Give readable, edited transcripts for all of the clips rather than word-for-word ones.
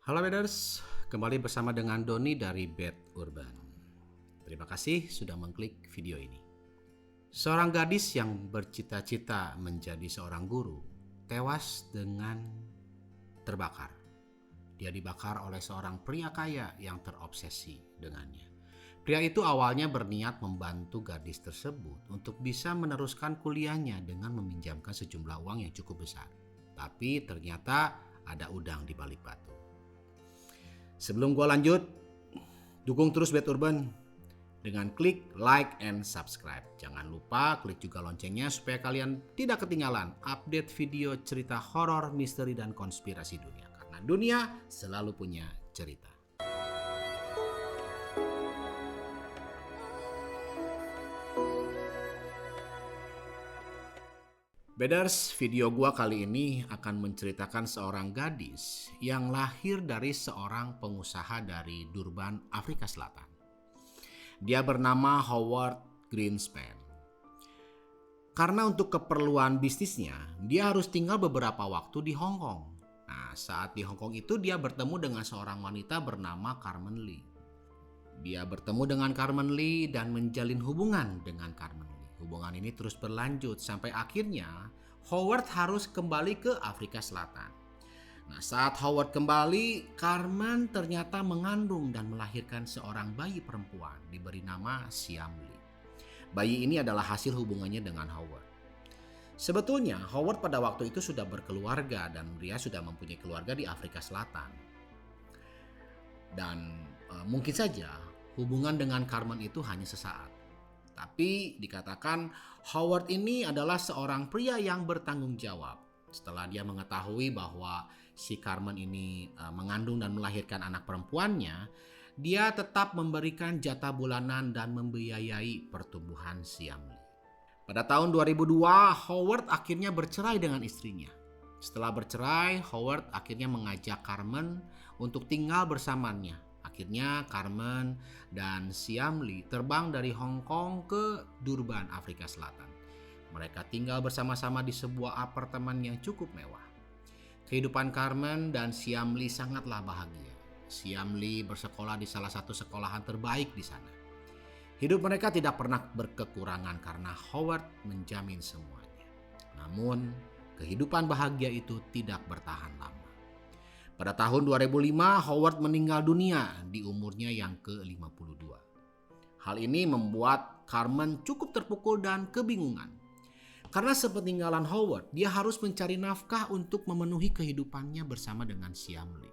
Halo Beders, kembali bersama dengan Doni dari Bed Urban. Terima kasih sudah mengklik video ini. Seorang gadis yang bercita-cita menjadi seorang guru tewas dengan terbakar. Dia dibakar oleh seorang pria kaya yang terobsesi dengannya. Pria itu awalnya berniat membantu gadis tersebut untuk bisa meneruskan kuliahnya dengan meminjamkan sejumlah uang yang cukup besar. Tapi ternyata ada udang di balik batu. Sebelum gua lanjut, dukung terus Bed Urban dengan klik like and subscribe. Jangan lupa klik juga loncengnya supaya kalian tidak ketinggalan update video cerita horor, misteri, dan konspirasi dunia. Karena dunia selalu punya cerita. Beders, video gua kali ini akan menceritakan seorang gadis yang lahir dari seorang pengusaha dari Durban, Afrika Selatan. Dia bernama Howard Greenspan. Karena untuk keperluan bisnisnya, dia harus tinggal beberapa waktu di Hong Kong. Nah, saat di Hong Kong itu dia bertemu dengan seorang wanita bernama Carmen Lee. Dia bertemu dengan Carmen Lee dan menjalin hubungan dengan Carmen Lee. Hubungan ini terus berlanjut sampai akhirnya Howard harus kembali ke Afrika Selatan. Nah, saat Howard kembali, Carmen ternyata mengandung dan melahirkan seorang bayi perempuan diberi nama Siam Lee. Bayi ini adalah hasil hubungannya dengan Howard. Sebetulnya Howard pada waktu itu sudah berkeluarga dan dia sudah mempunyai keluarga di Afrika Selatan. Dan mungkin saja hubungan dengan Carmen itu hanya sesaat. Tapi dikatakan Howard ini adalah seorang pria yang bertanggung jawab. Setelah dia mengetahui bahwa si Carmen ini mengandung dan melahirkan anak perempuannya, dia tetap memberikan jatah bulanan dan membiayai pertumbuhan Siam Lee. Pada tahun 2002, Howard akhirnya bercerai dengan istrinya. Setelah bercerai, Howard akhirnya mengajak Carmen untuk tinggal bersamanya. Akhirnya Carmen dan Siam Lee terbang dari Hong Kong ke Durban, Afrika Selatan. Mereka tinggal bersama-sama di sebuah apartemen yang cukup mewah. Kehidupan Carmen dan Siam Lee sangatlah bahagia. Siam Lee bersekolah di salah satu sekolahan terbaik di sana. Hidup mereka tidak pernah berkekurangan karena Howard menjamin semuanya. Namun, kehidupan bahagia itu tidak bertahan lama. Pada tahun 2005, Howard meninggal dunia di umurnya yang ke-52. Hal ini membuat Carmen cukup terpukul dan kebingungan. Karena sepeninggalan Howard, dia harus mencari nafkah untuk memenuhi kehidupannya bersama dengan Siam Lee.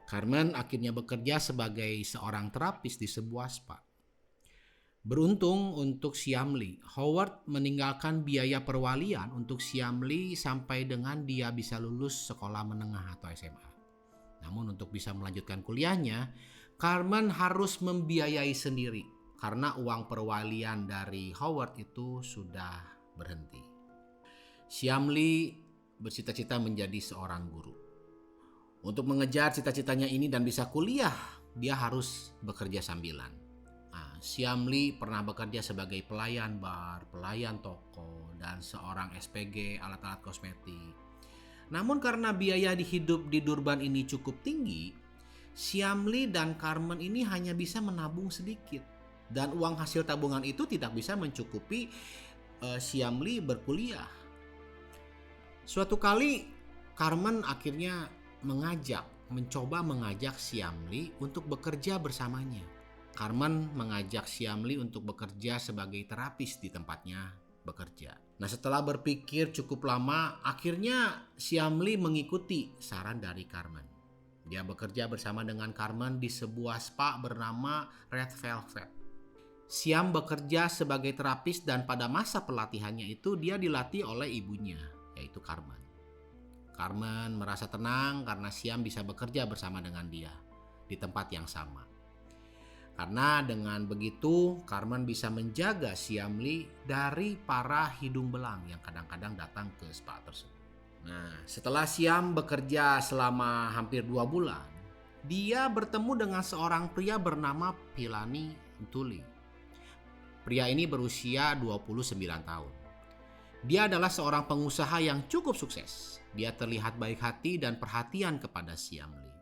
Carmen akhirnya bekerja sebagai seorang terapis di sebuah spa. Beruntung untuk Siam Lee, Howard meninggalkan biaya perwalian untuk Siam Lee sampai dengan dia bisa lulus sekolah menengah atau SMA. Namun untuk bisa melanjutkan kuliahnya, Carmen harus membiayai sendiri karena uang perwalian dari Howard itu sudah berhenti. Siam Lee bercita-cita menjadi seorang guru. Untuk mengejar cita-citanya ini dan bisa kuliah, dia harus bekerja sambilan. Siam Lee pernah bekerja sebagai pelayan bar, pelayan toko, dan seorang SPG alat-alat kosmetik. Namun karena biaya hidup di Durban ini cukup tinggi, Siam Lee dan Carmen ini hanya bisa menabung sedikit. Dan uang hasil tabungan itu tidak bisa mencukupi Siam Lee berkuliah. Suatu kali Carmen akhirnya mencoba mengajak Siam Lee untuk bekerja bersamanya. Carmen mengajak Siam Lee untuk bekerja sebagai terapis di tempatnya bekerja. Nah, setelah berpikir cukup lama, akhirnya Siam Lee mengikuti saran dari Carmen. Dia bekerja bersama dengan Carmen di sebuah spa bernama Red Velvet. Siam bekerja sebagai terapis dan pada masa pelatihannya itu dia dilatih oleh ibunya, yaitu Carmen. Carmen merasa tenang karena Siam bisa bekerja bersama dengan dia di tempat yang sama. Karena dengan begitu, Carmen bisa menjaga Siam Lee dari para hidung belang yang kadang-kadang datang ke spa tersebut. Nah, setelah Siam bekerja selama hampir 2 bulan, dia bertemu dengan seorang pria bernama Pilani Ntuli. Pria ini berusia 29 tahun. Dia adalah seorang pengusaha yang cukup sukses. Dia terlihat baik hati dan perhatian kepada Siam Lee.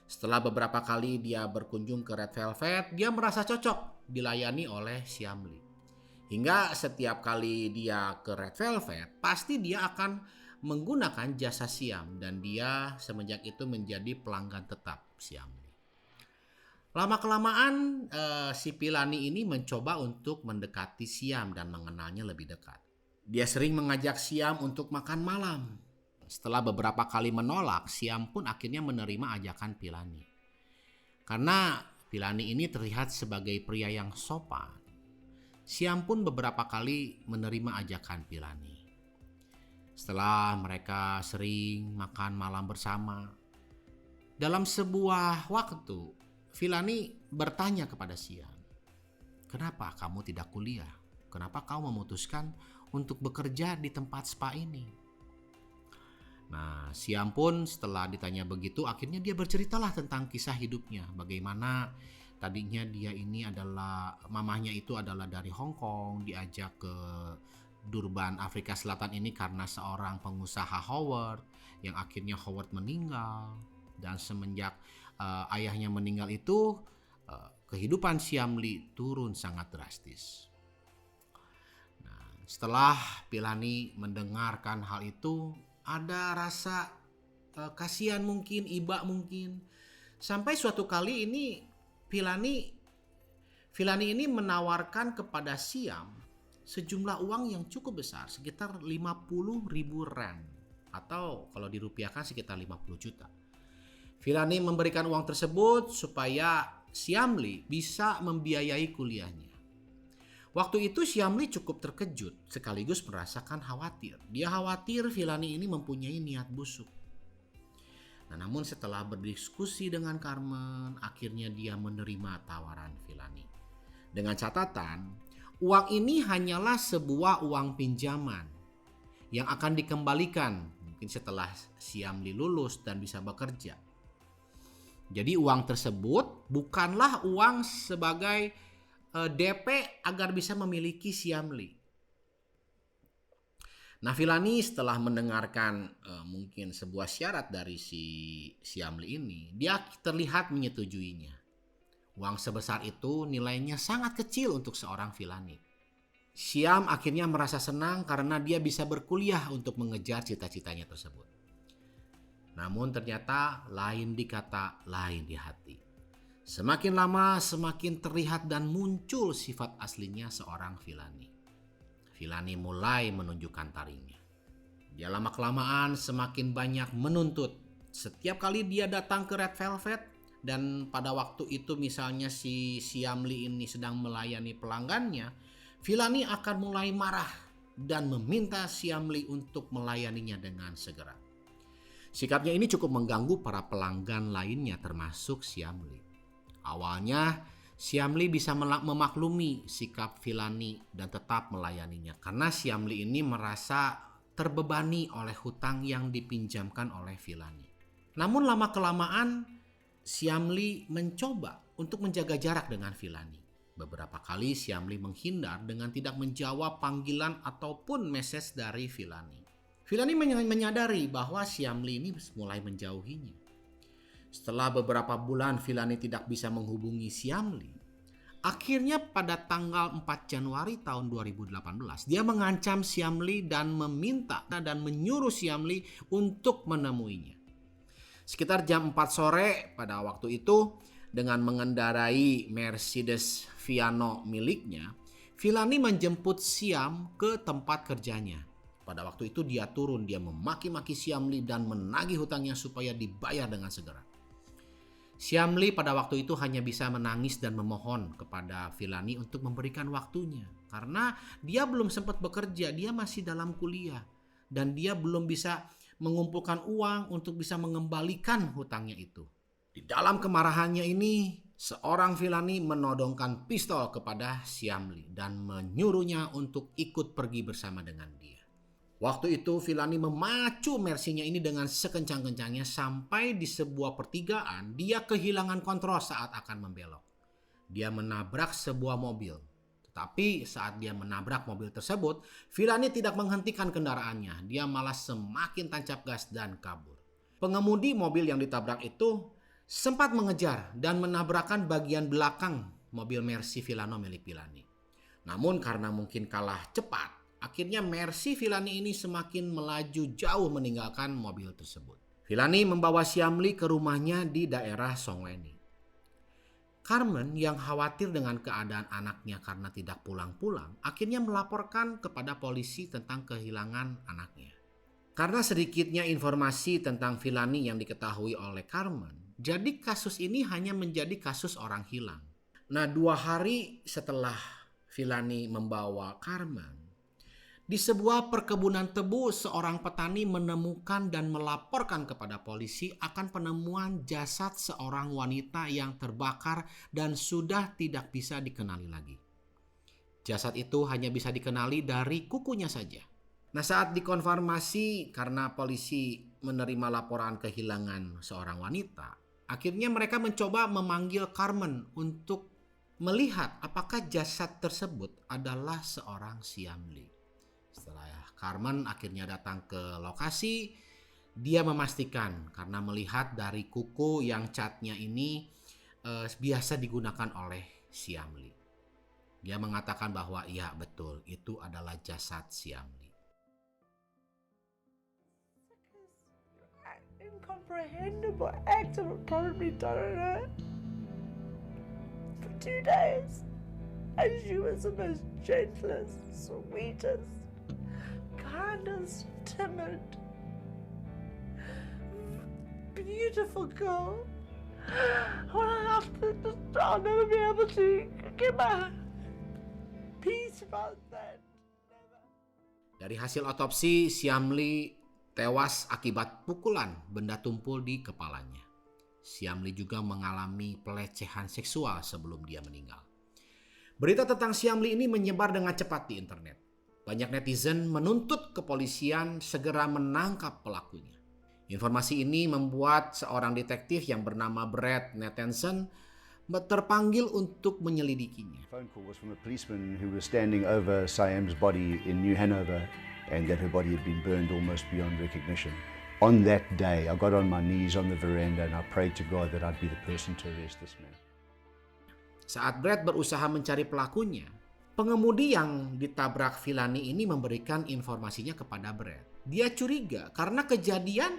Setelah beberapa kali dia berkunjung ke Red Velvet, dia merasa cocok dilayani oleh Siamli. Hingga setiap kali dia ke Red Velvet, pasti dia akan menggunakan jasa Siam dan dia semenjak itu menjadi pelanggan tetap Siamli. Lama-kelamaan si Pilani ini mencoba untuk mendekati Siam dan mengenalnya lebih dekat. Dia sering mengajak Siam untuk makan malam. Setelah beberapa kali menolak, Siam pun akhirnya menerima ajakan Pilani. Karena Pilani ini terlihat sebagai pria yang sopan, Siam pun beberapa kali menerima ajakan Pilani. Setelah mereka sering makan malam bersama, dalam sebuah waktu, Pilani bertanya kepada Siam, "Kenapa kamu tidak kuliah? Kenapa kau memutuskan untuk bekerja di tempat spa ini?" Nah, Siam pun setelah ditanya begitu, akhirnya dia berceritalah tentang kisah hidupnya. Bagaimana tadinya dia ini adalah, mamahnya itu adalah dari Hong Kong, diajak ke Durban, Afrika Selatan ini karena seorang pengusaha Howard, yang akhirnya Howard meninggal. Dan semenjak ayahnya meninggal itu, kehidupan Siamli turun sangat drastis. Nah, setelah Pilani mendengarkan hal itu, ada rasa kasihan mungkin, iba mungkin. Sampai suatu kali ini Pilani ini menawarkan kepada Siam sejumlah uang yang cukup besar, sekitar 50.000 rand, atau kalau dirupiahkan sekitar 50 juta. Pilani memberikan uang tersebut supaya Siamli bisa membiayai kuliahnya. Waktu itu Siamli cukup terkejut sekaligus merasakan khawatir. Dia khawatir Pilani ini mempunyai niat busuk. Nah, namun setelah berdiskusi dengan Carmen, akhirnya dia menerima tawaran Pilani. Dengan catatan, uang ini hanyalah sebuah uang pinjaman yang akan dikembalikan mungkin setelah Siamli lulus dan bisa bekerja. Jadi uang tersebut bukanlah uang sebagai DP agar bisa memiliki Siamli. Nah, Pilani setelah mendengarkan mungkin sebuah syarat dari si Siamli ini, dia terlihat menyetujuinya. Uang sebesar itu nilainya sangat kecil untuk seorang Pilani. Siam akhirnya merasa senang karena dia bisa berkuliah untuk mengejar cita-citanya tersebut. Namun ternyata lain di kata, lain di hati. Semakin lama semakin terlihat dan muncul sifat aslinya seorang Pilani. Pilani mulai menunjukkan taringnya. Dia lama-kelamaan semakin banyak menuntut. Setiap kali dia datang ke Red Velvet dan pada waktu itu misalnya si Siamli ini sedang melayani pelanggannya, Pilani akan mulai marah dan meminta Siamli untuk melayaninya dengan segera. Sikapnya ini cukup mengganggu para pelanggan lainnya termasuk Siamli. Awalnya Siamli bisa memaklumi sikap Pilani dan tetap melayaninya karena Siamli ini merasa terbebani oleh hutang yang dipinjamkan oleh Pilani. Namun lama-kelamaan Siamli mencoba untuk menjaga jarak dengan Pilani. Beberapa kali Siamli menghindar dengan tidak menjawab panggilan ataupun message dari Pilani. Pilani menyadari bahwa Siamli ini mulai menjauhinya. Setelah beberapa bulan Pilani tidak bisa menghubungi Siamli, akhirnya pada tanggal 4 Januari tahun 2018 dia mengancam Siamli dan meminta dan menyuruh Siamli untuk menemuinya. Sekitar jam 4 sore pada waktu itu, dengan mengendarai Mercedes Viano miliknya, Pilani menjemput Siam ke tempat kerjanya. Pada waktu itu dia turun, dia memaki-maki Siamli dan menagih hutangnya supaya dibayar dengan segera. Siamli pada waktu itu hanya bisa menangis dan memohon kepada Pilani untuk memberikan waktunya. Karena dia belum sempat bekerja, dia masih dalam kuliah. Dan dia belum bisa mengumpulkan uang untuk bisa mengembalikan hutangnya itu. Di dalam kemarahannya ini, seorang Pilani menodongkan pistol kepada Siamli dan menyuruhnya untuk ikut pergi bersama dengan dia. Waktu itu Pilani memacu Mercy-nya ini dengan sekencang-kencangnya sampai di sebuah pertigaan dia kehilangan kontrol saat akan membelok. Dia menabrak sebuah mobil. Tetapi saat dia menabrak mobil tersebut, Pilani tidak menghentikan kendaraannya. Dia malah semakin tancap gas dan kabur. Pengemudi mobil yang ditabrak itu sempat mengejar dan menabrakkan bagian belakang mobil Mercy Villano milik Villani. Namun karena mungkin kalah cepat, akhirnya Mercy Villani ini semakin melaju jauh meninggalkan mobil tersebut. Villani membawa Syamli ke rumahnya di daerah Songweni. Carmen yang khawatir dengan keadaan anaknya karena tidak pulang-pulang, akhirnya melaporkan kepada polisi tentang kehilangan anaknya. Karena sedikitnya informasi tentang Villani yang diketahui oleh Carmen, jadi kasus ini hanya menjadi kasus orang hilang. Nah, 2 hari setelah Villani membawa Carmen, di sebuah perkebunan tebu, seorang petani menemukan dan melaporkan kepada polisi akan penemuan jasad seorang wanita yang terbakar dan sudah tidak bisa dikenali lagi. Jasad itu hanya bisa dikenali dari kukunya saja. Nah, saat dikonfirmasi karena polisi menerima laporan kehilangan seorang wanita, akhirnya mereka mencoba memanggil Carmen untuk melihat apakah jasad tersebut adalah seorang Syamli. Setelah Carmen akhirnya datang ke lokasi, dia memastikan karena melihat dari kuku yang catnya ini biasa digunakan oleh Syamli. Dia mengatakan bahwa iya betul, itu adalah jasad Syamli. Incomprehensible act of probably done her for 2 days, and she was the most gentlest, sweetest, kindest, timid, beautiful girl. I'll never be able to get my peace about that. Never. Dari hasil otopsi, Syamli tewas akibat pukulan benda tumpul di kepalanya. Syamli juga mengalami pelecehan seksual sebelum dia meninggal. Berita tentang Syamli ini menyebar dengan cepat di internet. Banyak netizen menuntut kepolisian segera menangkap pelakunya. Informasi ini membuat seorang detektif yang bernama Brad Nathanson terpanggil untuk menyelidikinya. The phone call was from a policeman who was standing over Siam's body in New Hanover, and that her body had been burned almost beyond recognition. On that day, I got on my knees on the veranda and I prayed to God that I'd be the person to arrest this man. Saat Brad berusaha mencari pelakunya, pengemudi yang ditabrak Villani ini memberikan informasinya kepada Brad. Dia curiga karena kejadian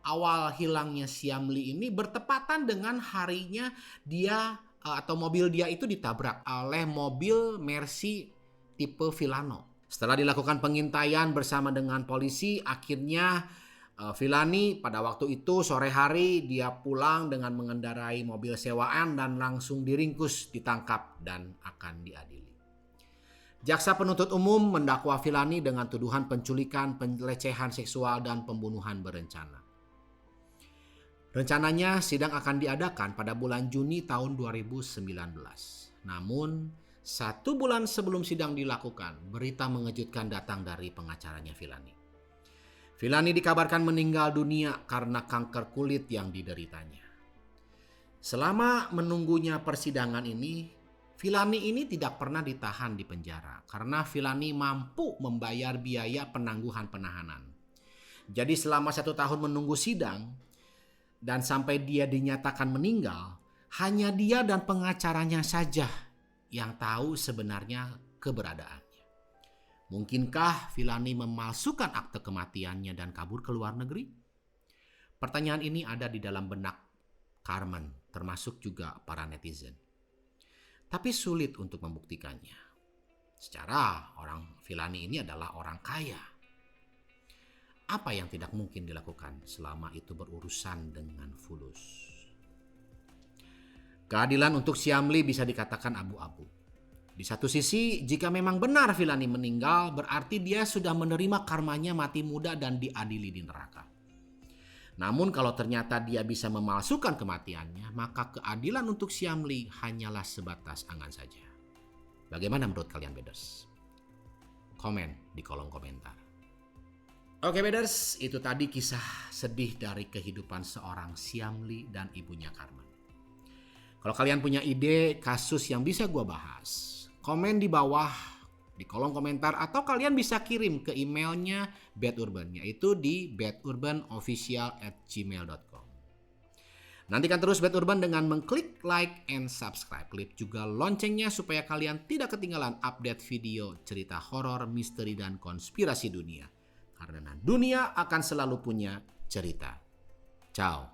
awal hilangnya Syamli ini bertepatan dengan harinya dia atau mobil dia itu ditabrak oleh mobil Mercy tipe Villano. Setelah dilakukan pengintaian bersama dengan polisi, akhirnya Villani pada waktu itu sore hari dia pulang dengan mengendarai mobil sewaan dan langsung diringkus, ditangkap dan akan diadili. Jaksa penuntut umum mendakwa Villani dengan tuduhan penculikan, pelecehan seksual dan pembunuhan berencana. Rencananya sidang akan diadakan pada bulan Juni tahun 2019. Namun 1 bulan sebelum sidang dilakukan, berita mengejutkan datang dari pengacaranya Villani. Villani dikabarkan meninggal dunia karena kanker kulit yang dideritanya. Selama menunggunya persidangan ini, Villani ini tidak pernah ditahan di penjara karena Villani mampu membayar biaya penangguhan penahanan. Jadi selama 1 tahun menunggu sidang dan sampai dia dinyatakan meninggal, hanya dia dan pengacaranya saja yang tahu sebenarnya keberadaannya. Mungkinkah Villani memalsukan akte kematiannya dan kabur ke luar negeri? Pertanyaan ini ada di dalam benak Carmen, termasuk juga para netizen. Tapi sulit untuk membuktikannya. Secara orang Villani ini adalah orang kaya. Apa yang tidak mungkin dilakukan selama itu berurusan dengan fulus? Keadilan untuk Syamli bisa dikatakan abu-abu. Di satu sisi, jika memang benar Villani meninggal, berarti dia sudah menerima karmanya mati muda dan diadili di neraka. Namun kalau ternyata dia bisa memalsukan kematiannya, maka keadilan untuk Syamli hanyalah sebatas angan saja. Bagaimana menurut kalian, Beders? Komen di kolom komentar. Oke Beders, itu tadi kisah sedih dari kehidupan seorang Syamli dan ibunya Carmen. Kalau kalian punya ide kasus yang bisa gue bahas, komen di bawah di kolom komentar atau kalian bisa kirim ke emailnya Bad Urban, yaitu di badurbanofficial@gmail.com. Nantikan terus Bad Urban dengan mengklik like and subscribe. Klik juga loncengnya supaya kalian tidak ketinggalan update video cerita horor, misteri, dan konspirasi dunia. Karena dunia akan selalu punya cerita. Ciao.